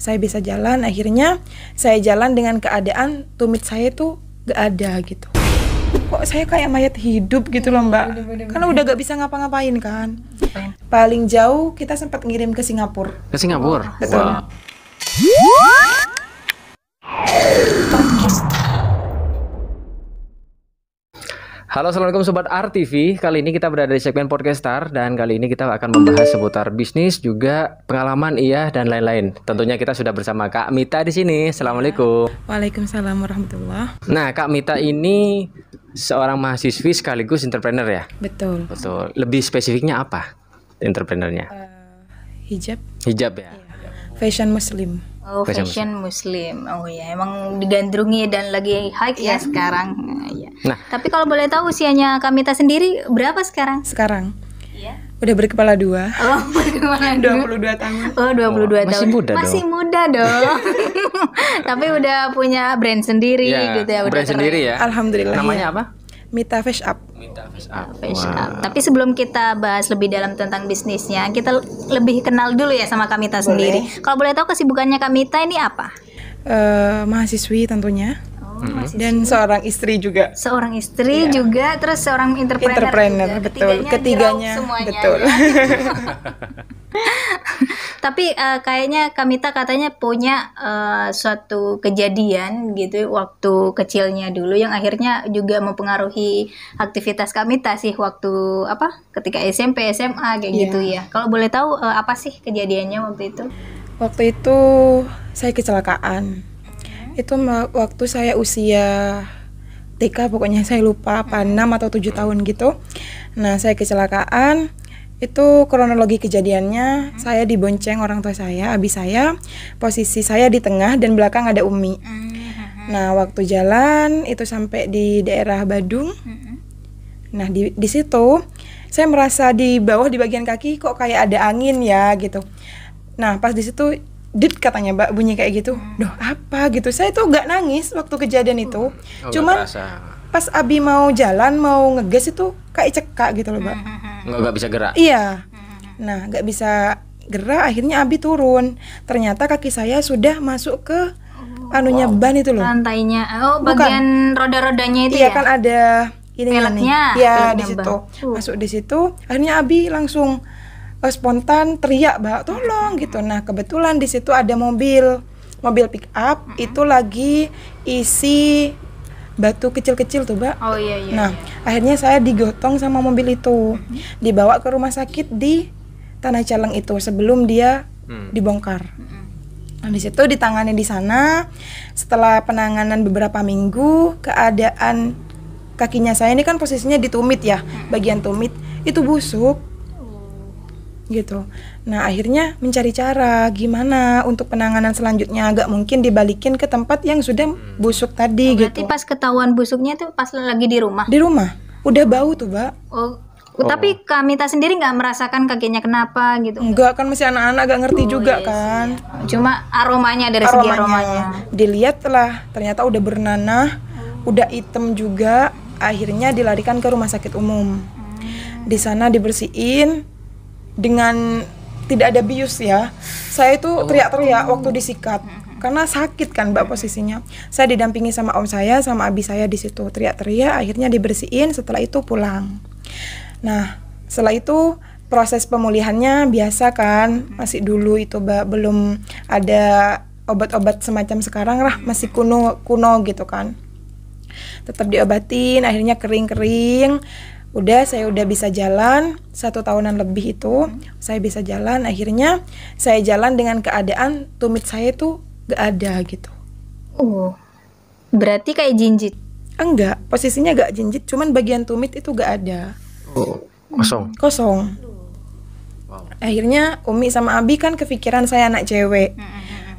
saya bisa jalan. Akhirnya saya jalan dengan keadaan tumit saya tuh gak ada gitu. Kok saya kayak mayat hidup gitu loh Mbak. Karena udah gak bisa ngapa-ngapain kan. Paling jauh kita sempat ngirim ke Singapura. Ke Singapura? Betul. Wow. Halo, assalamualaikum Sobat RTV. Kali ini kita berada di segmen Podcastar dan kali ini kita akan membahas seputar bisnis, juga pengalaman dan lain-lain. Tentunya kita sudah bersama Kak Mita di sini. Assalamualaikum. Waalaikumsalam warahmatullah. Nah, Kak Mita ini seorang mahasiswi sekaligus entrepreneur ya? Betul. Betul. Lebih spesifiknya apa entrepreneurnya? Hijab. Hijab ya? Fashion muslim. Oh, fashion muslim. Oh ya, emang digandrungi dan lagi hype ya sekarang. Ya. Nah, tapi kalau boleh tahu usianya Kak Mita sendiri berapa sekarang? Sekarang Iya. udah berkepala 2. Oh, bagaimana? 22 tahun. Oh, 22 masih tahun. muda Masih dong. muda dong. Tapi udah punya brand sendiri gitu ya, udah brand keren. sendiri ya? Alhamdulillah. Namanya ya. apa? Mita Face Up. Mita Face Up. Fashion up. Tapi sebelum kita bahas lebih dalam tentang bisnisnya, kita lebih kenal dulu ya sama Kak Mita sendiri. Kalau boleh tahu kesibukannya Kak Mita ini apa? Mahasiswi tentunya. Masih Dan seorang istri juga. seorang istri juga, terus seorang entrepreneur juga. Betul. Ketiganya semuanya, betul. ya. Tapi kayaknya Kak Mita katanya punya suatu kejadian gitu waktu kecilnya dulu yang akhirnya juga mempengaruhi aktivitas Kak Mita sih waktu ketika SMP, SMA kayak gitu ya. Kalau boleh tahu apa sih kejadiannya waktu itu? Waktu itu saya kecelakaan. Itu waktu saya usia TK, pokoknya saya lupa apa 6 atau 7 tahun gitu. Nah, saya kecelakaan. Itu kronologi kejadiannya, saya dibonceng orang tua saya, abi saya. Posisi saya di tengah dan belakang ada Umi. Nah, waktu jalan itu sampai di daerah Badung. Nah, di situ saya merasa di bawah di bagian kaki kok kayak ada angin ya gitu. Nah, pas di situ dit katanya Mbak bunyi kayak gitu. Duh, apa gitu. Saya tuh nggak nangis waktu kejadian itu. Cuman pas abi mau jalan, mau ngegas itu kayak cekak gitu loh, Mbak. Nggak bisa gerak? Iya. Nah, nggak bisa gerak, akhirnya abi turun. Ternyata kaki saya sudah masuk ke anunya ban itu loh. Rantainya. Oh, bagian roda-rodanya itu Iya ya? kan ada ini Peletnya, ya peletnya di situ. ban. Masuk di situ, akhirnya abi langsung spontan teriak, Mbak, tolong gitu. Nah, kebetulan di situ ada mobil pick up itu lagi isi batu kecil-kecil tuh, Mbak. Oh iya. Nah, akhirnya saya digotong sama mobil itu, dibawa ke rumah sakit di Tanah Caleng itu sebelum dia dibongkar. Nah, di situ ditangani di sana. Setelah penanganan beberapa minggu, keadaan kakinya saya ini kan posisinya di tumit ya, bagian tumit itu busuk. Gitu. Nah, akhirnya mencari cara gimana untuk penanganan selanjutnya. Agak mungkin dibalikin ke tempat yang sudah busuk tadi Berarti gitu. pas ketahuan busuknya tuh pas lagi di rumah? Di rumah udah bau tuh, Mbak. Oh. Tapi Kak Mita sendiri nggak merasakan kakinya kenapa gitu? Enggak, kan masih anak-anak gak ngerti juga iya kan. Cuma aromanya dari segi aromanya. Dilihat lah, ternyata udah bernanah, udah hitam juga. Akhirnya dilarikan ke rumah sakit umum. Di sana dibersihin dengan tidak ada bius ya. Saya itu teriak-teriak waktu disikat karena sakit kan, Mbak, posisinya. Saya didampingi sama om saya sama abi saya di situ, teriak-teriak. Akhirnya dibersihin, setelah itu pulang. Nah, setelah itu proses pemulihannya biasa kan, masih dulu itu, Mbak, belum ada obat-obat semacam sekarang lah, masih kuno gitu kan. Tetap diobatin, akhirnya kering-kering. Saya udah bisa jalan 1 tahunan lebih itu. Saya bisa jalan, akhirnya saya jalan dengan keadaan tumit saya tuh gak ada gitu. Oh, berarti kayak jinjit? Enggak, posisinya gak jinjit, cuman bagian tumit itu gak ada. Oh, kosong. Wow. Akhirnya Umi sama Abi kan kepikiran saya anak cewek.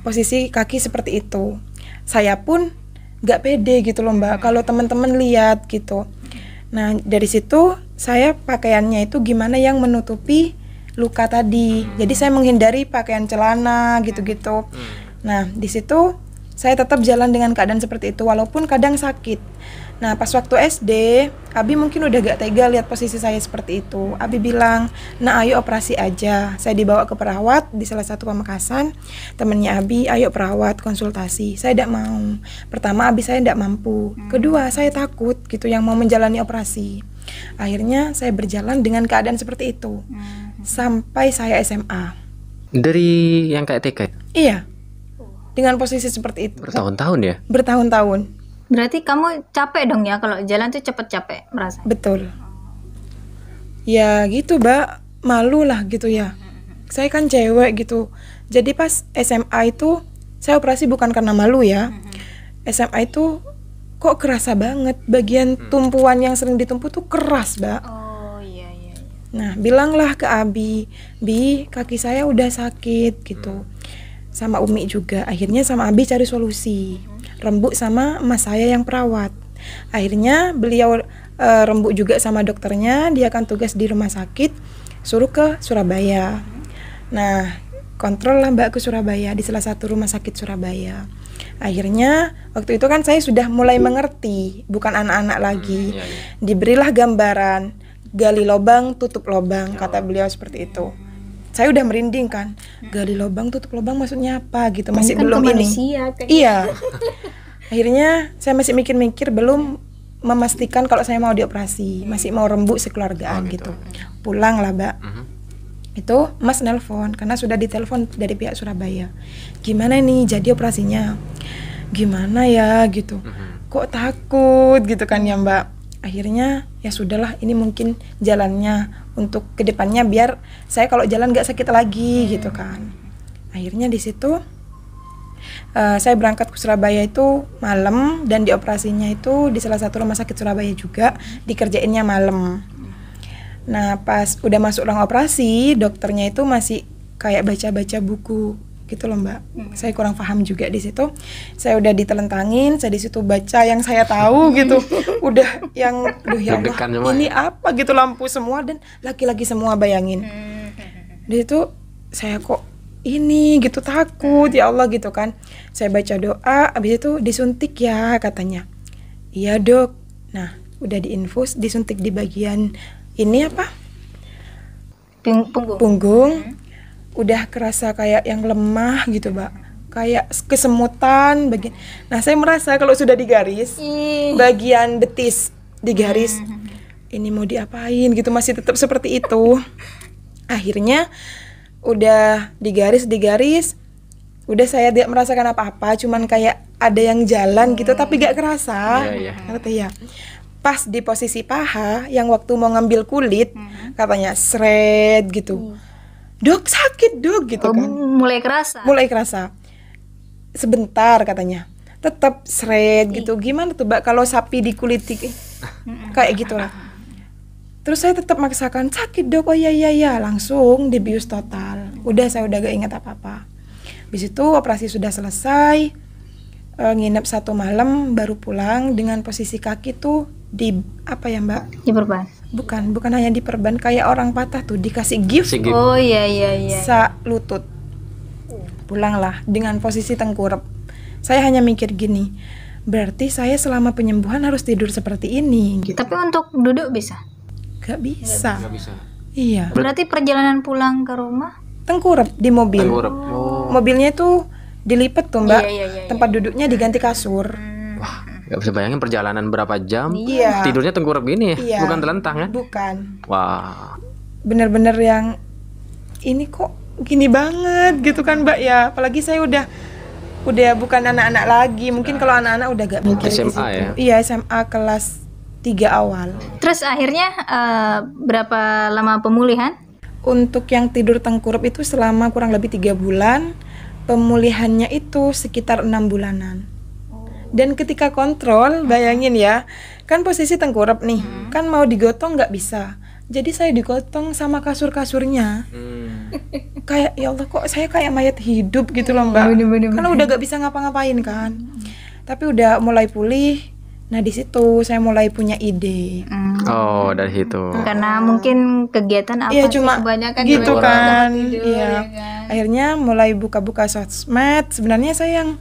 Posisi kaki seperti itu. Saya pun gak pede gitu loh, Mbak, kalau teman-teman lihat gitu. Nah, dari situ saya pakaiannya itu gimana yang menutupi luka tadi. Jadi saya menghindari pakaian celana gitu-gitu. Nah, di situ saya tetap jalan dengan keadaan seperti itu walaupun kadang sakit. Nah pas waktu SD, Abi mungkin udah gak tega lihat posisi saya seperti itu. Abi bilang, nah ayo operasi aja. Saya dibawa ke perawat di salah satu pamekasan. Temennya Abi, ayo perawat konsultasi. Saya tidak mau. Pertama Abi saya tidak mampu. Kedua saya takut gitu yang mau menjalani operasi. Akhirnya saya berjalan dengan keadaan seperti itu sampai saya SMA. Dari yang kayak TK? Iya, dengan posisi seperti itu. Bertahun-tahun ya? Bertahun-tahun. Berarti kamu capek dong ya kalau jalan tuh cepet capek merasa. Betul. Ya gitu Mbak, malu lah gitu ya. Saya kan cewek gitu. Jadi pas SMA itu saya operasi bukan karena malu ya. SMA itu kok kerasa banget bagian tumpuan yang sering ditumpu tuh keras Mbak. Oh iya. Nah bilanglah ke Abi, Bi kaki saya udah sakit gitu. Sama Umi juga. Akhirnya sama Abi cari solusi. Rembuk sama emas saya yang perawat. Akhirnya beliau rembuk juga sama dokternya. Dia akan tugas di rumah sakit, suruh ke Surabaya. Nah kontrol lah Mbak ke Surabaya, di salah satu rumah sakit Surabaya. Akhirnya waktu itu kan saya sudah mulai mengerti, bukan anak-anak lagi. Diberilah gambaran, gali lubang tutup lubang, kata beliau seperti itu. Saya udah merinding kan, gali lubang tutup lubang maksudnya apa gitu, masih kan belum ini. Kan? Iya. Akhirnya saya masih mikir-mikir, belum memastikan kalau saya mau dioperasi, masih mau rembuk sekeluargaan gitu. Pulang lah Mbak. Itu Mas nelpon karena sudah ditelepon dari pihak Surabaya. Gimana nih jadi operasinya? Gimana ya gitu. Kok takut gitu kan ya Mbak. Akhirnya ya sudahlah, ini mungkin jalannya untuk kedepannya biar saya kalau jalan nggak sakit lagi gitu kan. Akhirnya di situ saya berangkat ke Surabaya itu malam dan dioperasinya itu di salah satu rumah sakit Surabaya juga, dikerjainnya malam. Nah pas udah masuk ruang operasi, dokternya itu masih kayak baca-baca buku gitu loh Mbak. Saya kurang paham juga di situ. Saya udah ditelentangin, saya di situ baca yang saya tahu gitu. Udah yang ya Allah, ini apa gitu, lampu semua dan laki-laki semua, bayangin. Di situ saya kok ini gitu, takut ya Allah gitu kan. Saya baca doa, habis itu disuntik ya katanya. Iya dok. Nah udah diinfus, disuntik di bagian ini apa? Punggung. Udah kerasa kayak yang lemah gitu Mbak, kayak kesemutan bagian. Nah saya merasa kalau sudah digaris bagian betis digaris, ini mau diapain gitu, masih tetap seperti itu. Akhirnya udah digaris, udah saya tidak merasakan apa-apa, cuman kayak ada yang jalan gitu tapi gak kerasa. Ngerti ya? Pas di posisi paha yang waktu mau ngambil kulit katanya seret gitu. Dok sakit dok gitu kan. Mulai kerasa sebentar katanya, tetap seret gitu. Gimana tuh Mbak kalau sapi dikuliti kayak gitulah. Terus saya tetap maksakan, sakit dok, oh iya langsung dibius total. Udah saya udah gak ingat apa-apa. Habis itu operasi sudah selesai, nginep 1 malam baru pulang dengan posisi kaki tuh di apa ya Mbak? Diperban. Bukan hanya diperban, kayak orang patah tuh dikasih gift. Oh iya. Sa lutut. Pulanglah dengan posisi tengkurap. Saya hanya mikir gini, berarti saya selama penyembuhan harus tidur seperti ini gitu. Tapi untuk duduk bisa? Gak bisa. Iya. Berarti perjalanan pulang ke rumah tengkurap di mobil. Mobilnya itu dilipat tuh Mbak. Iya. Tempat duduknya diganti kasur. Wah, gak bisa bayangin perjalanan berapa jam. Iya. Tidurnya tengkurap gini ya? Iya. Bukan telentang kan? Bukan. Wah. Bener-bener yang ini kok gini banget gitu kan Mbak ya. Apalagi saya udah bukan anak-anak lagi. Mungkin kalau anak-anak udah gak mikir di situ. Ya? Iya, SMA kelas 3 awal. Terus akhirnya berapa lama pemulihan? Untuk yang tidur tengkurap itu selama kurang lebih 3 bulan. Pemulihannya itu sekitar 6 bulanan. Dan ketika kontrol, bayangin ya, kan posisi tengkurap nih, kan mau digotong nggak bisa. Jadi saya digotong sama kasur-kasurnya. Kayak ya Allah, kok saya kayak mayat hidup gitu loh Mbak. Karena udah nggak bisa ngapa-ngapain kan. Tapi udah mulai pulih. Nah di situ saya mulai punya ide. Oh dari situ. Karena mungkin kegiatan apa sih cuma kebanyakan gitu kan. Tidur, iya. ya kan? Akhirnya mulai buka-buka sosmed. Sebenarnya saya yang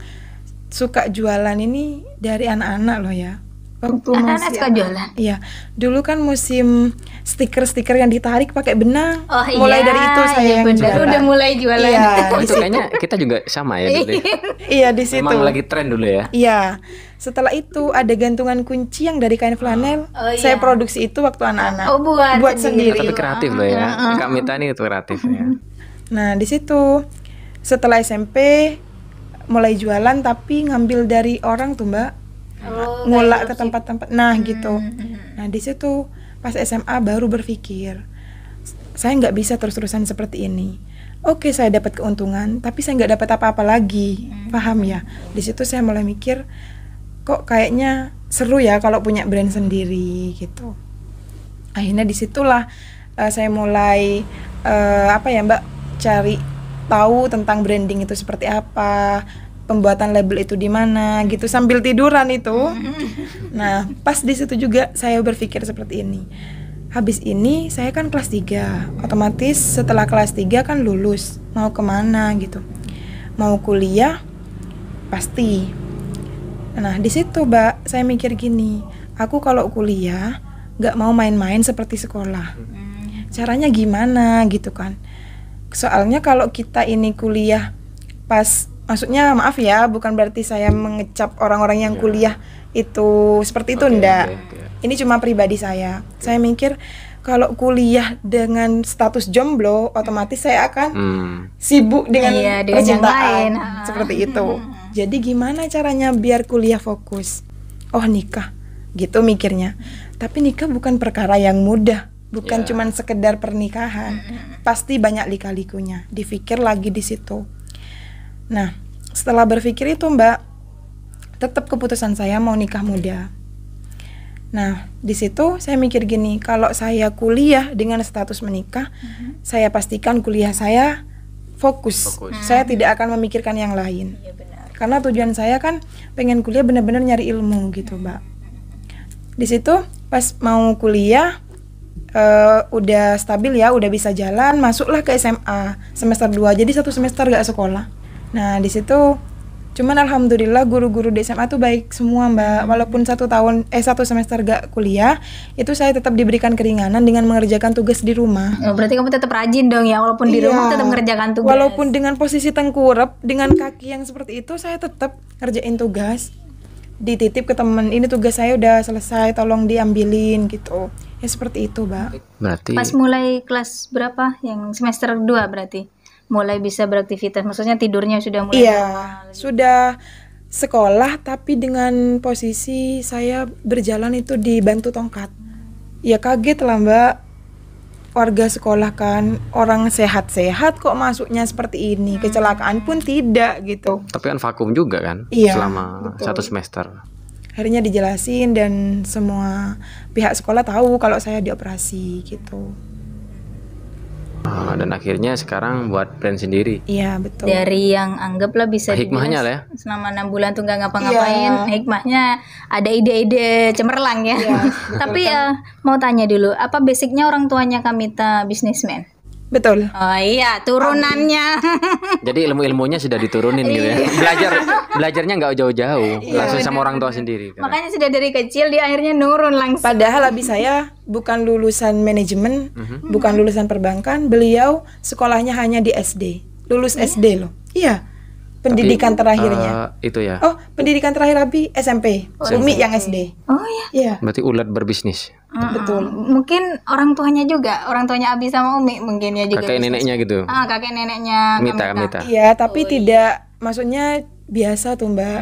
suka jualan ini dari anak-anak loh ya. Waktu Anak-anak masih suka jualan. Iya, dulu kan musim stiker-stiker yang ditarik pakai benang. Oh iya. Mulai dari itu saya iya yang benar. jualan. Udah mulai jualan. Iya, Oh, di itu situ. kayaknya kita juga sama ya dulu ya. Iya, di situ. Memang lagi tren dulu ya. Iya. Setelah itu ada gantungan kunci yang dari kain flanel. Oh, iya. Saya produksi itu waktu anak-anak. Oh, buat sendiri. Tapi kreatif loh ya. Kak Mita ini itu kreatif ya. Nah, di situ setelah SMP mulai jualan tapi ngambil dari orang tuh, Mbak. Oh, Ngulak ke tempat-tempat. Nah, gitu. Nah, di situ pas SMA baru berpikir, saya nggak bisa terus-terusan seperti ini. Oke, saya dapat keuntungan, tapi saya nggak dapat apa-apa lagi. Paham ya? Di situ saya mulai mikir, kok kayaknya seru ya kalau punya brand sendiri gitu. Akhirnya disitulah saya mulai apa ya Mbak, cari tahu tentang branding itu seperti apa, pembuatan label itu di mana gitu, sambil tiduran itu. Nah, pas di situ juga saya berpikir seperti ini. Habis ini saya kan kelas 3, otomatis setelah kelas 3 kan lulus, mau kemana gitu. Mau kuliah pasti. Nah, di situ Mbak, saya mikir gini, aku kalau kuliah gak mau main-main seperti sekolah. Caranya gimana gitu kan. Soalnya kalau kita ini kuliah pas, maksudnya maaf ya, bukan berarti saya mengecap orang-orang yang kuliah itu seperti itu, enggak. Ini cuma pribadi saya. Saya mikir kalau kuliah dengan status jomblo, otomatis saya akan sibuk dengan Iya, dengan yang percintaan, lain. seperti itu. Jadi gimana caranya biar kuliah fokus? Oh, nikah, gitu mikirnya. Tapi nikah bukan perkara yang mudah, bukan cuman sekedar pernikahan. Pasti banyak lika-likunya. Dipikir lagi di situ. Nah, setelah berpikir itu Mbak, tetap keputusan saya mau nikah muda. Nah, di situ saya mikir gini, kalau saya kuliah dengan status menikah, saya pastikan kuliah saya fokus. Saya tidak akan memikirkan yang lain. Iya, benar. Karena tujuan saya kan pengen kuliah benar-benar nyari ilmu gitu, Mbak. Di situ pas mau kuliah udah stabil ya, udah bisa jalan, masuklah ke SMA semester 2. Jadi 1 semester gak sekolah. Nah, di situ cuman alhamdulillah guru-guru di SMA tuh baik semua Mbak. Walaupun 1 semester gak kuliah, itu saya tetap diberikan keringanan dengan mengerjakan tugas di rumah. Oh, berarti kamu tetap rajin dong ya, walaupun di Iya. rumah tetap mengerjakan tugas. Walaupun dengan posisi tengkurap, dengan kaki yang seperti itu, saya tetap ngerjain tugas. Dititip ke temen, ini tugas saya udah selesai, tolong diambilin gitu. Ya seperti itu, Mbak. Berarti Pas mulai kelas berapa? Yang semester 2 berarti mulai bisa beraktivitas. Maksudnya tidurnya sudah mulai Iya, normal. sudah sekolah tapi dengan posisi saya berjalan itu dibantu tongkat. Ya kaget lah Mbak, warga sekolah kan, orang sehat-sehat kok masuknya seperti ini, kecelakaan pun tidak gitu. tapi kan vakum juga kan Iya, selama betul. 1 semester. Akhirnya dijelasin dan semua pihak sekolah tahu kalau saya dioperasi gitu. Dan akhirnya sekarang buat brand sendiri. Iya, betul. Dari yang anggaplah bisa Hikmahnya dibilang lah ya. selama 6 bulan tuh nggak ngapa-ngapain, Iya. hikmahnya ada ide-ide cemerlang ya. Iya. Tapi mau tanya dulu, apa basicnya orang tuanya Kamita bisnismen? Betul. Oh iya, turunannya. Jadi ilmu-ilmunya sudah diturunin gitu ya. Belajarnya nggak jauh-jauh, langsung sama orang tua sendiri. Kan? Makanya sudah dari kecil dia akhirnya nurun langsung. Padahal abi saya bukan lulusan manajemen, bukan lulusan perbankan. Beliau sekolahnya hanya di SD, lulus SD loh. Iya, pendidikan terakhirnya. Itu ya. Oh, pendidikan terakhir abi SMP, Umi yang SD. Oh iya. Iya, Berarti ulet berbisnis. betul. Mungkin orang tuanya juga, orang tuanya Abi sama Umi mungkin ya juga. Kakek bisnis. neneknya gitu. Kakek neneknya Kamita. Iya, tapi tidak, maksudnya biasa tuh Mbak,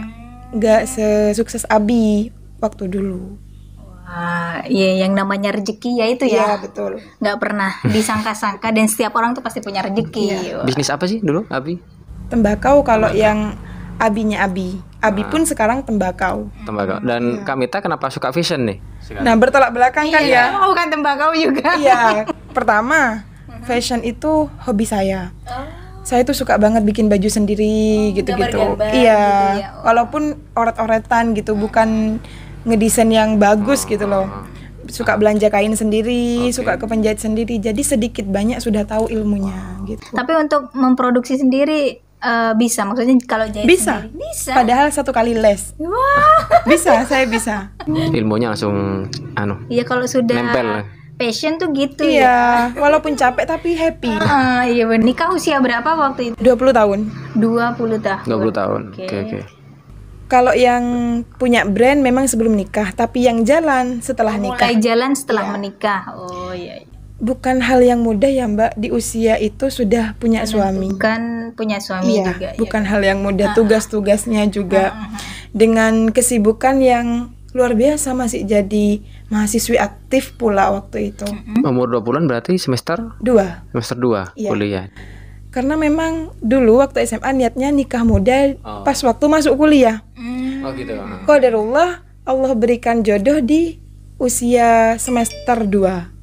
nggak sesukses abi waktu dulu. Wah, iya yang namanya rezeki ya itu Iya, ya. betul. Nggak pernah disangka-sangka dan setiap orang tuh pasti punya rezeki. Wah. Bisnis apa sih dulu, Abi? Tembakau kalau yang abinya abi. Abi pun sekarang tembakau. Tembakau. Dan Kamita kenapa suka fashion nih? Nah, bertolak belakang kan ya. Oh, bukan tembakau juga. Iya, pertama fashion itu hobi saya. Saya tuh suka banget bikin baju sendiri gitu-gitu. gambar-gambar Iya, gitu ya. walaupun oret-oretan gitu, bukan ngedesain yang bagus gitu loh. Suka belanja kain sendiri, suka ke penjahit sendiri. Jadi sedikit banyak sudah tahu ilmunya gitu. Tapi untuk memproduksi sendiri bisa, maksudnya kalau jahit Bisa. sendiri bisa. Padahal 1 kali les. Wah, Bisa, saya bisa. Ilmunya langsung iya kalau sudah nempel. passion tuh gitu ya. Iya, walaupun capek tapi happy. Iya bener. Nikah usia berapa waktu itu? 20 tahun. 20 tahun. 20 tahun. Oke. Oke. Kalau yang punya brand memang sebelum nikah, tapi yang jalan setelah nikah. Mulai jalan setelah menikah. Oh iya. Bukan hal yang mudah ya Mbak, di usia itu sudah punya suami. Bukan punya suami Iya, juga. bukan hal yang mudah, tugas-tugasnya juga. Dengan kesibukan yang luar biasa, masih jadi mahasiswi aktif pula waktu itu. Umur 20-an berarti semester 2. 2 Iya. kuliah. Karena memang dulu waktu SMA niatnya nikah muda pas waktu masuk kuliah. Oh gitu. Qadarullah Allah berikan jodoh di usia semester 2.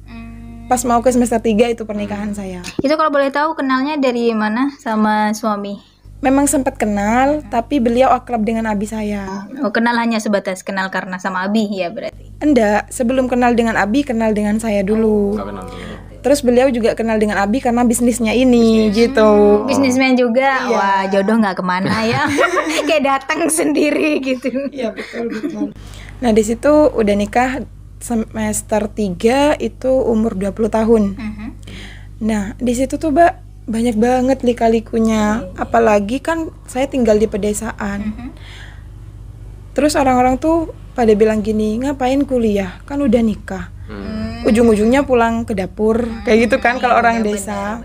Pas mau ke semester 3 itu pernikahan saya. Itu kalau boleh tahu kenalnya dari mana sama suami? Memang sempat kenal, tapi beliau akrab dengan abi saya. Oh, kenal hanya sebatas kenal karena sama Abi ya berarti. Enggak, sebelum kenal dengan abi, kenal dengan saya dulu. Terus beliau juga kenal dengan abi karena bisnisnya ini, gitu. Bisnismen juga. Wah, jodoh nggak kemana ya. Kayak datang sendiri gitu. Iya, betul. Nah, di situ udah nikah semester 3 itu umur 20 tahun. Nah, di situ tuh Mbak banyak banget lika-likunya. Apalagi kan saya tinggal di pedesaan. Terus orang-orang tuh pada bilang gini, ngapain kuliah? Kan udah nikah. Ujung-ujungnya pulang ke dapur. Kayak gitu kan kalau orang desa.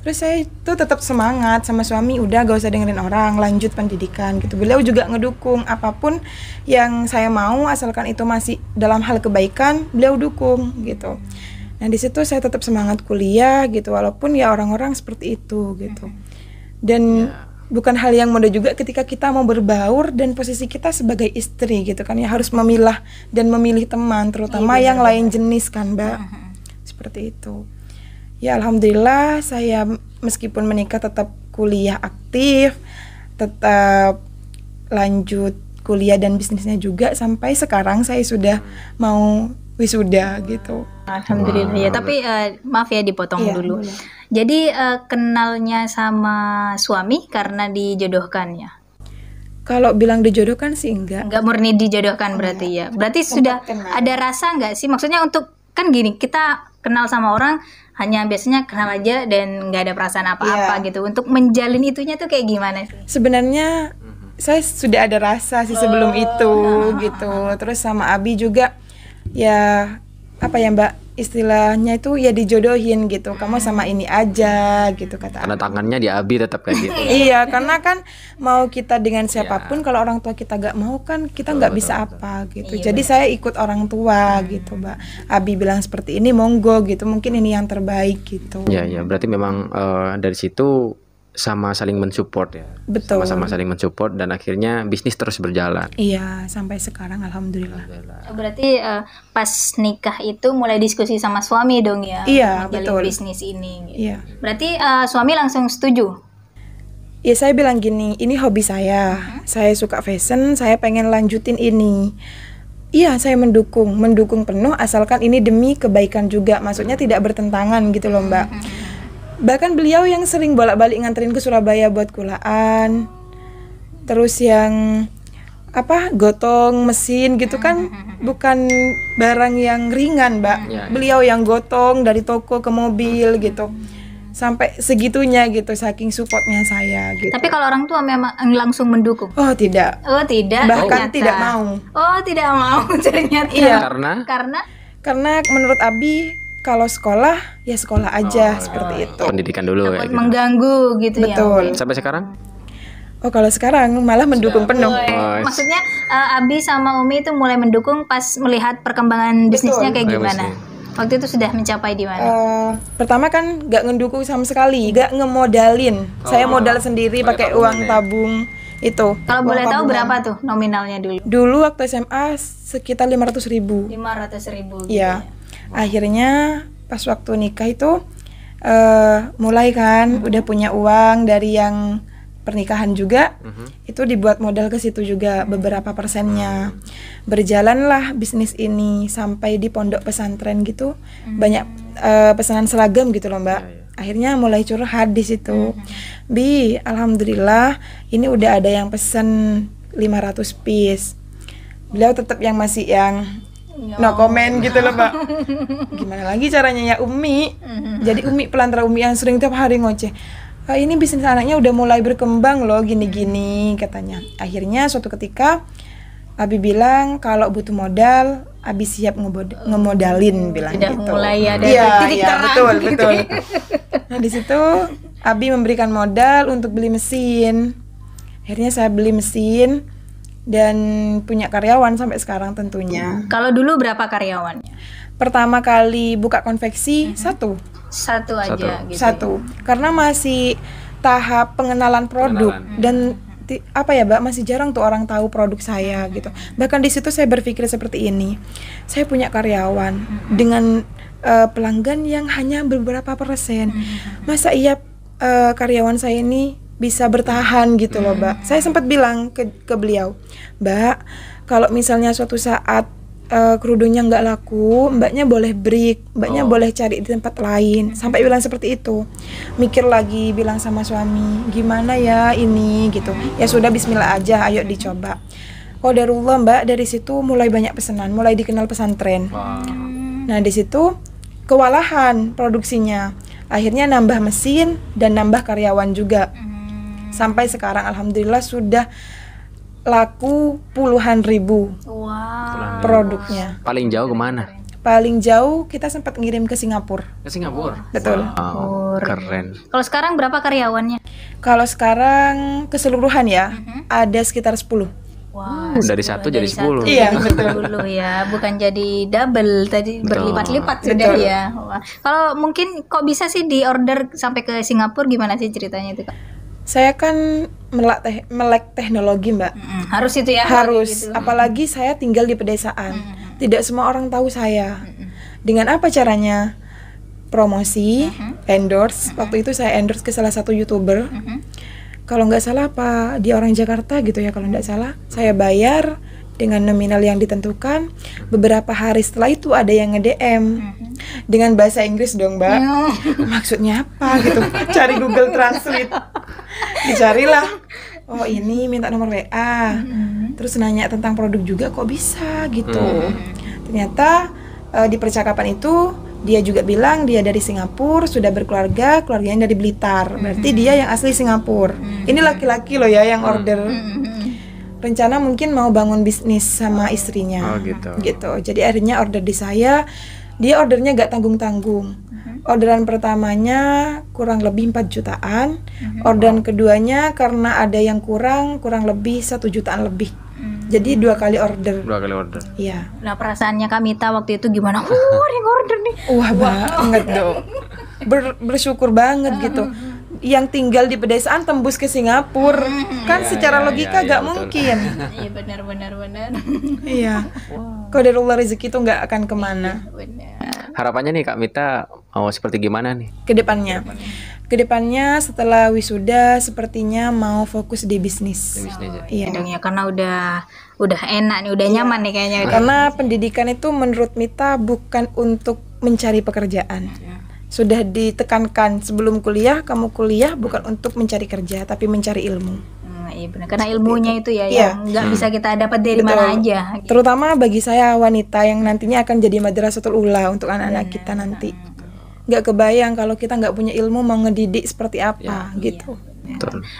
Terus saya tuh tetap semangat sama suami, udah gak usah dengerin orang, lanjut pendidikan gitu. Beliau juga ngedukung apapun yang saya mau, asalkan itu masih dalam hal kebaikan, beliau dukung gitu. Nah di situ saya tetap semangat kuliah gitu, walaupun ya orang-orang seperti itu gitu. Dan bukan hal yang mudah juga ketika kita mau berbaur dan posisi kita sebagai istri gitu kan, ya harus memilah dan memilih teman, terutama yang lain jenis kan Mbak. Seperti itu. Ya alhamdulillah saya meskipun menikah tetap kuliah aktif, tetap lanjut kuliah dan bisnisnya juga sampai sekarang saya sudah mau wisuda gitu. Alhamdulillah ya. Tapi maaf ya dipotong Iya, dulu. boleh. Jadi kenalnya sama suami karena dijodohkan ya? Kalau bilang dijodohkan sih enggak. Enggak murni dijodohkan berarti ya. Berarti sudah kenal. ada rasa nggak sih? Maksudnya untuk kan gini, kita kenal sama orang hanya biasanya kenal aja dan nggak ada perasaan apa-apa gitu. Untuk menjalin itunya tuh kayak gimana sih? Sebenarnya saya sudah ada rasa sih sebelum itu gitu. Terus sama Abi juga ya apa ya Mbak, istilahnya itu ya dijodohin gitu. Kamu sama ini aja gitu kata Karena tangannya di Abi tetap kayak gitu. Iya, karena kan mau kita dengan siapapun, kalau orang tua kita gak mau kan kita nggak bisa apa gitu. Jadi saya ikut orang tua gitu, Mbak. Abi bilang seperti ini, monggo gitu. Mungkin ini yang terbaik gitu. Ya, berarti memang dari situ sama saling mensupport ya. Betul. Sama-sama saling mensupport dan akhirnya bisnis terus berjalan. Iya, sampai sekarang alhamdulillah. Berarti pas nikah itu mulai diskusi sama suami dong ya? Iya, untuk menjalin betul. bisnis ini. Gitu. Iya. Berarti suami langsung setuju? Ya saya bilang gini, ini hobi saya. Saya suka fashion, saya pengen lanjutin ini. Iya, saya mendukung penuh asalkan ini demi kebaikan juga. Maksudnya tidak bertentangan gitu loh, Mbak. Bahkan beliau yang sering bolak-balik nganterin ke Surabaya buat kulaan. Terus yang gotong mesin gitu kan bukan barang yang ringan, Mbak. Beliau yang gotong dari toko ke mobil gitu. Sampai segitunya gitu, saking supportnya saya gitu. Tapi kalau orang tua memang langsung mendukung? Oh tidak. Oh tidak. Bahkan ternyata. tidak mau. Oh tidak mau ternyata. Iya. Karena menurut Abi kalau sekolah ya sekolah aja seperti itu. pendidikan dulu ya. Takut Gitu. mengganggu gitu ya. Betul. Sampai sekarang? Oh kalau sekarang malah mendukung penuh. Maksudnya Abi sama Umi itu mulai mendukung pas melihat perkembangan bisnisnya kayak gimana? Waktu itu sudah mencapai di mana? Pertama kan nggak ngedukung sama sekali, nggak ngemodalin. Saya modal sendiri pakai uang tabung itu. Kalau boleh tahu berapa tuh nominalnya dulu? Dulu waktu SMA sekitar 500.000. 500.000. Iya. Akhirnya pas waktu nikah itu mulai kan udah punya uang dari yang pernikahan juga, itu dibuat modal ke situ juga beberapa persennya. Berjalanlah bisnis ini sampai di pondok pesantren gitu, banyak pesanan seragam gitu loh Mbak. Akhirnya mulai curhat di situ. Bi, alhamdulillah ini udah ada yang pesen 500 piece. Beliau tetap yang masih yang no comment gitu loh, Mbak. Gimana lagi caranya ya Umi? Jadi Umi pelantara Umi yang sering tiap hari ngoceh. Ini bisnis anaknya udah mulai berkembang loh, gini-gini katanya. Akhirnya suatu ketika Abi bilang kalau butuh modal, Abi siap ngemodalin bilang Sudah gitu. mulai ada titik Iya, terang betul, gitu. betul. Nah, di situ Abi memberikan modal untuk beli mesin. Akhirnya saya beli mesin dan punya karyawan sampai sekarang tentunya. Kalau dulu berapa karyawannya? Pertama kali buka konveksi satu. Satu aja gitu. Satu. Karena masih tahap pengenalan produk dan apa ya, Mbak, masih jarang tuh orang tahu produk saya gitu. Bahkan di situ saya berpikir seperti ini. Saya punya karyawan dengan pelanggan yang hanya beberapa persen. Masa iya karyawan saya ini bisa bertahan gitu loh, Mbak. Saya sempat bilang ke beliau, Mbak, kalau misalnya suatu saat kerudungnya nggak laku, mbaknya boleh break, mbaknya boleh cari di tempat lain. Sampai bilang seperti itu. Mikir lagi, bilang sama suami, gimana ya ini gitu. Ya sudah, bismillah aja, ayo dicoba. Qadarullah, Mbak, dari situ mulai banyak pesanan, mulai dikenal pesantren. Nah, di situ kewalahan produksinya. Akhirnya nambah mesin dan nambah karyawan juga. Sampai sekarang alhamdulillah sudah laku puluhan ribu produknya. Paling jauh kemana? Paling jauh kita sempat ngirim ke Singapura. Ke Singapura. Betul. Wow, keren. Kalau sekarang berapa karyawannya? Kalau sekarang keseluruhan ya ada sekitar 10. Wah, Dari 1 jadi 10. Iya, betul ya, bukan jadi double tadi, berlipat-lipat sudah Betul. ya. Wah. Kalau mungkin kok bisa sih di order sampai ke Singapura, gimana sih ceritanya itu, Kak? Saya kan melek teknologi, Mbak. Harus itu ya. Harus, gitu. apalagi saya tinggal di pedesaan. Tidak semua orang tahu saya. Dengan apa caranya? Promosi, endorse. Waktu itu saya endorse ke salah satu YouTuber. Kalau nggak salah apa, dia orang Jakarta gitu ya kalau nggak salah. Saya bayar dengan nominal yang ditentukan. Beberapa hari setelah itu ada yang nge-DM dengan bahasa Inggris dong, Mbak. Maksudnya apa gitu? Cari Google Translate. Dicarilah. Oh, ini minta nomor WA. Terus nanya tentang produk juga, kok bisa gitu. Ternyata di percakapan itu dia juga bilang dia dari Singapura, sudah berkeluarga, keluarganya dari Blitar. Berarti dia yang asli Singapura. Ini laki-laki loh ya yang order. Rencana mungkin mau bangun bisnis sama istrinya. Gitu. Jadi akhirnya order di saya. Dia ordernya gak tanggung-tanggung. Orderan pertamanya kurang lebih 4 jutaan. Orderan keduanya karena ada yang kurang lebih 1 jutaan lebih. Jadi 2 kali order. 2 kali order. Iya. Nah, perasaannya Kak Mita waktu itu gimana? Ada yang order nih. Wah, banget dong. Bersyukur banget gitu. Yang tinggal di pedesaan tembus ke Singapura. Kan secara logika gak mungkin. Iya, benar. Iya. Qadarullah rezeki itu nggak akan kemana. Harapannya nih Kak Mita mau seperti gimana nih? Kedepannya setelah wisuda sepertinya mau fokus di bisnis. Iya. Dong ya, karena udah enak nih, udah nyaman nih kayaknya. Karena pendidikan itu menurut Mita bukan untuk mencari pekerjaan. Sudah ditekankan sebelum kuliah, kamu kuliah bukan untuk mencari kerja tapi mencari ilmu. Iya benar, karena ilmunya itu ya Iya. yang nggak bisa kita dapat dari mana aja. Gitu. Terutama bagi saya wanita yang nantinya akan jadi madrasatul ula untuk anak-anak kita nanti. Nggak kebayang kalau kita nggak punya ilmu mau ngedidik seperti apa gitu.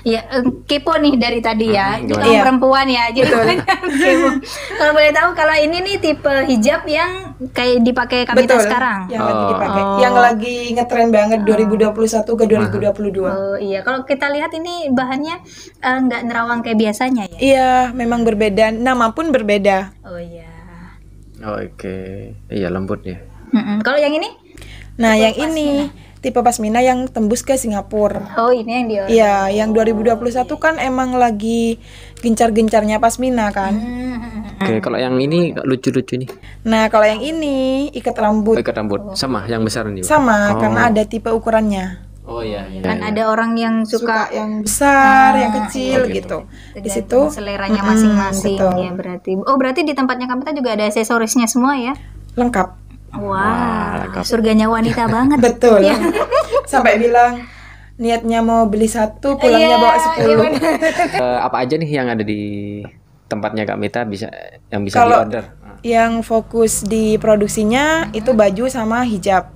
Iya, kepo nih dari tadi ya. Kita Iya. perempuan ya, jadi kepo. Kalau boleh tahu, kalau ini nih tipe hijab yang kayak dipakai Kak Mita sekarang. Yang lagi dipakai, yang lagi ngetren banget 2021 ke 2022. Oh iya, kalau kita lihat ini bahannya nggak nerawang kayak biasanya ya. Iya, memang berbeda. Nama pun berbeda. Oh iya. Oke. Iya, lembut ya. Kalau yang ini? Nah, yang ini tipe pasmina yang tembus ke Singapura. Oh, ini yang dia. Iya, yang 2021 kan emang lagi gencar-gencarnya pasmina kan. Oke, kalau yang ini lucu-lucu nih. Nah, kalau yang ini ikat rambut Ikat rambut sama yang besar nih. sama karena ada tipe ukurannya. Oh iya. Kan ada orang yang suka yang besar, yang kecil gitu. Di situ seleranya masing-masing betul. ya berarti. Oh, berarti di tempatnya Kak Mita juga ada aksesorisnya semua ya? lengkap. Wah, lengkap. surganya wanita banget. Betul. Ya. Sampai bilang niatnya mau beli 1, pulangnya Iya, bawa iya 10. bener. Apa aja nih yang ada di tempatnya Kak Mita yang bisa Kalau di-order? yang fokus di produksinya itu baju sama hijab.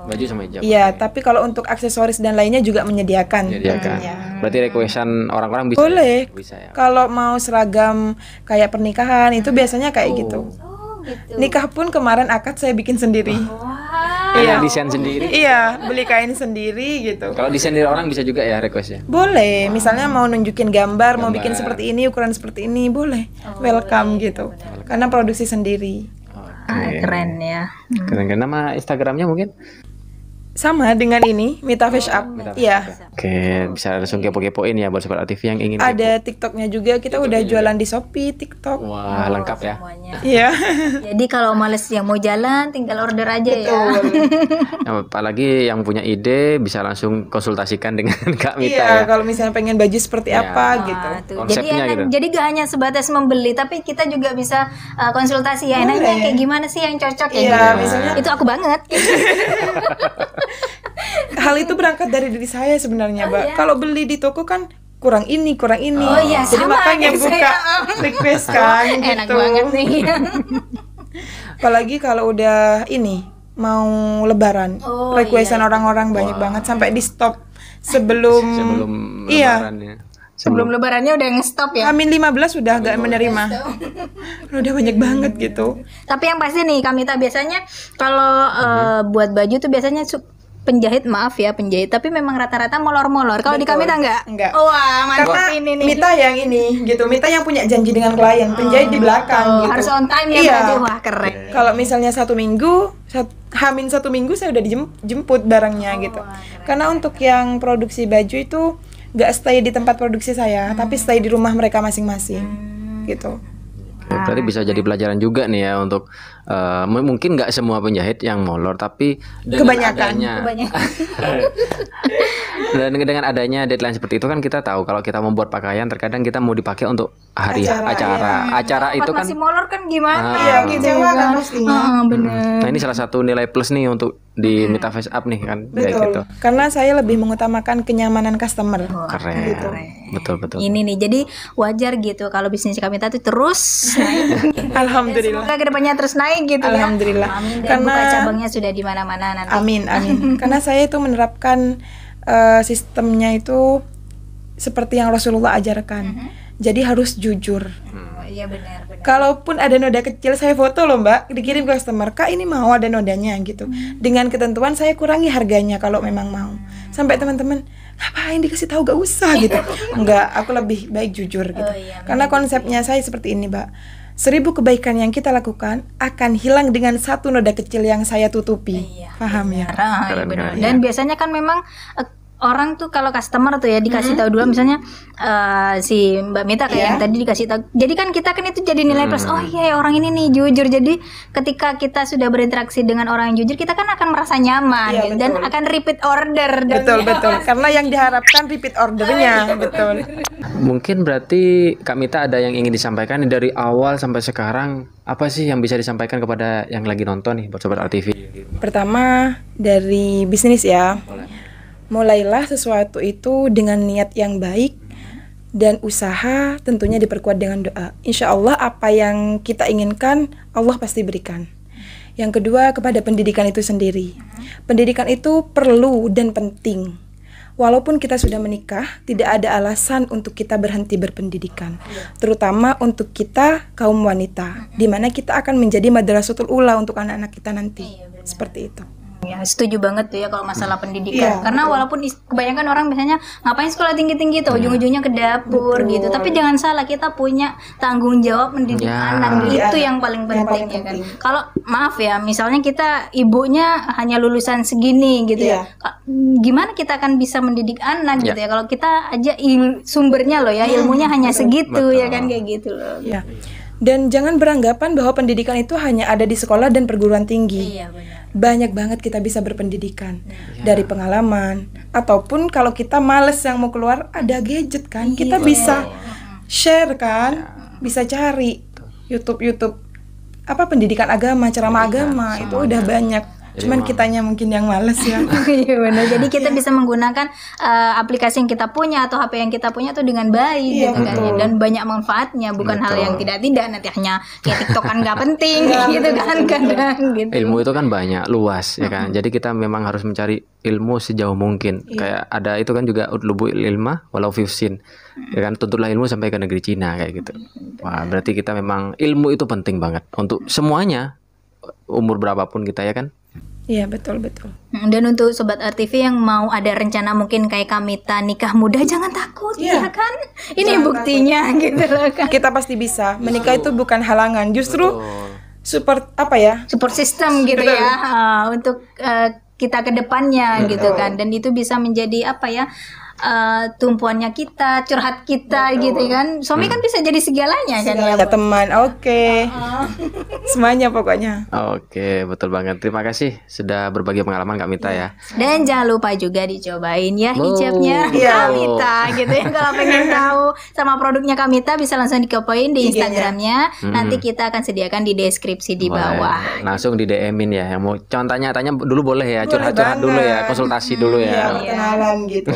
Baju sama hijab. Iya, tapi kalau untuk aksesoris dan lainnya juga menyediakan. Menyediakan. Berarti requestan orang-orang bisa. Boleh. Bisa ya. Kalau mau seragam kayak pernikahan itu biasanya kayak gitu. Oh, gitu. Nikah pun kemarin akad saya bikin sendiri. Wah. Iya. Desain sendiri. Iya, beli kain sendiri gitu. Kalau desain dari orang bisa juga ya requestnya. Boleh, misalnya mau nunjukin gambar, mau bikin seperti ini, ukuran seperti ini, boleh. Welcome gitu. Karena produksi sendiri. Keren ya. Keren-keren. Nama Instagramnya mungkin? Sama dengan ini, Mita Face Up. Iya. Oke, bisa langsung kepo-kepoin ya buat Sobat RTV yang ingin Ada TikToknya juga, kita udah jualan di Shopee, TikTok. Wah, lengkap ya. Semuanya. Iya. Jadi kalau males yang mau jalan tinggal order aja ya. Nah, apalagi yang punya ide bisa langsung konsultasikan dengan Kak Mita Iya, ya. kalau misalnya pengen baju seperti Iya. apa gitu. Nah, tuh. Konsepnya Jadi gitu. jadi gak hanya sebatas membeli, tapi kita juga bisa konsultasi ya. Enaknya kayak gimana sih yang cocok ya? Iya, gitu. misalnya- Itu aku banget. Hal itu berangkat dari diri saya sebenarnya, Mbak. iya. Kalau beli di toko kan kurang ini, kurang ini. Oh iya, Jadi sama makanya kayak buka saya. request kan gitu. Enak banget nih. Apalagi kalau udah ini mau lebaran, Oh, requestan iya, orang-orang banyak banget sampai di stop sebelum Sebelum iya. lebaran ya. Sebelum lebarannya udah nge-stop ya. Amin 15 sudah gak menerima. Udah banyak banget gitu. Tapi yang pasti nih Kamita biasanya kalau buat baju tuh biasanya penjahit, maaf ya penjahit, tapi memang rata-rata molor-molor. Kalau di Kamita enggak? Enggak. Wah, mantap Karena ini nih. Mita yang ini gitu, Mita yang punya janji dengan klien, penjahit di belakang gitu. Harus on time ya Iya. berarti. Wah, keren. Kalau misalnya 1 minggu, Hamin 1 minggu saya udah dijemput barangnya gitu. Karena untuk yang produksi baju itu nggak stay di tempat produksi saya, tapi stay di rumah mereka masing-masing gitu. Oke, berarti bisa jadi pelajaran juga nih ya untuk mungkin nggak semua penjahit yang molor, tapi dengan Kebanyakan. adanya dan dengan adanya deadline seperti itu kan kita tahu kalau kita membuat pakaian terkadang kita mau dipakai untuk hari acara itu kan. Masih molor kan gimana? Iya, kecewa kan pastinya. Bener. Nah, ini salah satu nilai plus nih untuk di Mita Face Up nih kan kayak gitu. Karena saya lebih mengutamakan kenyamanan customer. Keren. Betul betul. Ini nih, jadi wajar gitu kalau bisnis Kamita tuh terus naik. Alhamdulillah. Semoga kedepannya terus naik gitu ya. Alhamdulillah. Amin. Dan buka Karena cabangnya sudah di mana-mana nanti. amin, amin. Karena saya itu menerapkan sistemnya itu seperti yang Rasulullah ajarkan. Jadi harus jujur. Oh, iya benar. Kalaupun ada noda kecil saya foto loh Mbak, dikirim ke customer, Kak ini mau ada nodanya gitu. Dengan ketentuan saya kurangi harganya kalau memang mau. Sampai teman-teman, ngapain dikasih tahu, gak usah gitu. Enggak, aku lebih baik jujur gitu. Karena konsepnya saya seperti ini Mbak. 1000 kebaikan yang kita lakukan akan hilang dengan 1 noda kecil yang saya tutupi. Paham ya? Iya benar. Dan biasanya kan memang orang tuh kalau customer tuh ya dikasih tahu dulu, misalnya si Mbak Mita kayak yang tadi dikasih tahu. Jadi kan kita kan itu jadi nilai plus. Oh iya ya, orang ini nih jujur. Jadi ketika kita sudah berinteraksi dengan orang yang jujur, kita kan akan merasa nyaman gitu, dan akan repeat order. Betul. Karena yang diharapkan repeat ordernya, betul. Mungkin berarti Kak Mita ada yang ingin disampaikan dari awal sampai sekarang, apa sih yang bisa disampaikan kepada yang lagi nonton nih buat Sobat RTV? Pertama dari bisnis ya. Mulailah sesuatu itu dengan niat yang baik dan usaha tentunya diperkuat dengan doa. Insya Allah apa yang kita inginkan Allah pasti berikan. Yang kedua kepada pendidikan itu sendiri. Pendidikan itu perlu dan penting. Walaupun kita sudah menikah, tidak ada alasan untuk kita berhenti berpendidikan. Terutama untuk kita kaum wanita, di mana kita akan menjadi madrasatul ula untuk anak-anak kita nanti. Seperti itu. Ya, setuju banget tuh ya kalau masalah pendidikan. Karena walaupun kebanyakan orang biasanya ngapain sekolah tinggi-tinggi tuh, ujung-ujungnya ke dapur gitu. Tapi jangan salah, kita punya tanggung jawab mendidik anak. Itu yang paling penting ya kan. Kalau maaf ya, misalnya kita ibunya hanya lulusan segini gitu ya. Gimana kita akan bisa mendidik anak gitu ya kalau kita aja sumbernya loh ya, ilmunya hanya segitu ya kan, kayak gitu loh. Ya. Dan jangan beranggapan bahwa pendidikan itu hanya ada di sekolah dan perguruan tinggi. Iya benar. Banyak banget kita bisa berpendidikan dari pengalaman, ataupun kalau kita males yang mau keluar ada gadget kan, kita bisa share kan, bisa cari YouTube apa pendidikan agama, ceramah agama itu udah banyak. Jadi Cuman emang- kitanya mungkin yang males ya. Iya benar. Jadi kita bisa menggunakan aplikasi yang kita punya atau HP yang kita punya tuh dengan baik Iya, gitu kan ya. betul. Dan banyak manfaatnya, bukan hal Betul. yang tidak nanti hanya kayak TikTok kan nggak penting gitu kan kadang gitu. Ilmu itu kan banyak, luas ya kan. Jadi kita memang harus mencari ilmu sejauh mungkin. Kayak ada itu kan juga utlubul ilma walau fifsin. Ya kan, tuntutlah ilmu sampai ke negeri Cina kayak gitu. Wah, berarti kita memang ilmu itu penting banget untuk semuanya, umur berapapun kita ya kan. Iya, betul. Dan untuk sobat RTV yang mau ada rencana mungkin kayak Kamita nikah muda, jangan takut Iya. ya kan. Ini buktinya gitu loh kan. Kita pasti bisa. Menikah itu bukan halangan, justru support apa ya? Support system gitu ya untuk kita ke depannya gitu kan. Dan itu bisa menjadi apa ya? Tumpuannya kita, curhat kita gitu kan. Suami kan bisa jadi segalanya kan ya. Ya teman, oke. Semuanya pokoknya. Oke, betul banget. Terima kasih sudah berbagi pengalaman Kak Mita ya. Dan jangan lupa juga dicobain ya Oh, hijabnya iya. Kamita gitu ya. Kalau pengen tahu sama produknya Kamita bisa langsung dikepoin di Instagramnya. Nanti kita akan sediakan di deskripsi di bawah. Boleh. Langsung di DM-in ya. Yang mau tanya-tanya dulu boleh ya, Boleh curhat-curhat dulu ya, banget. konsultasi dulu Iya, ya. perkenalan gitu.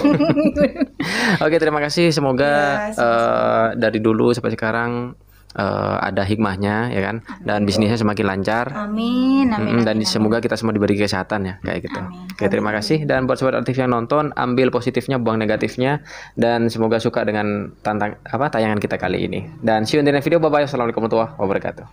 Oke, terima kasih. Semoga Ya, dari dulu sampai sekarang ada hikmahnya ya kan, dan bisnisnya semakin lancar. Amin, amin. Dan semoga kita semua diberi kesehatan ya kayak gitu. Oke, terima kasih. Dan buat sobat aktif yang nonton, ambil positifnya, buang negatifnya, dan semoga suka dengan tayangan kita kali ini. Dan see you in the next video. Bye bye. Assalamualaikum warahmatullahi wabarakatuh.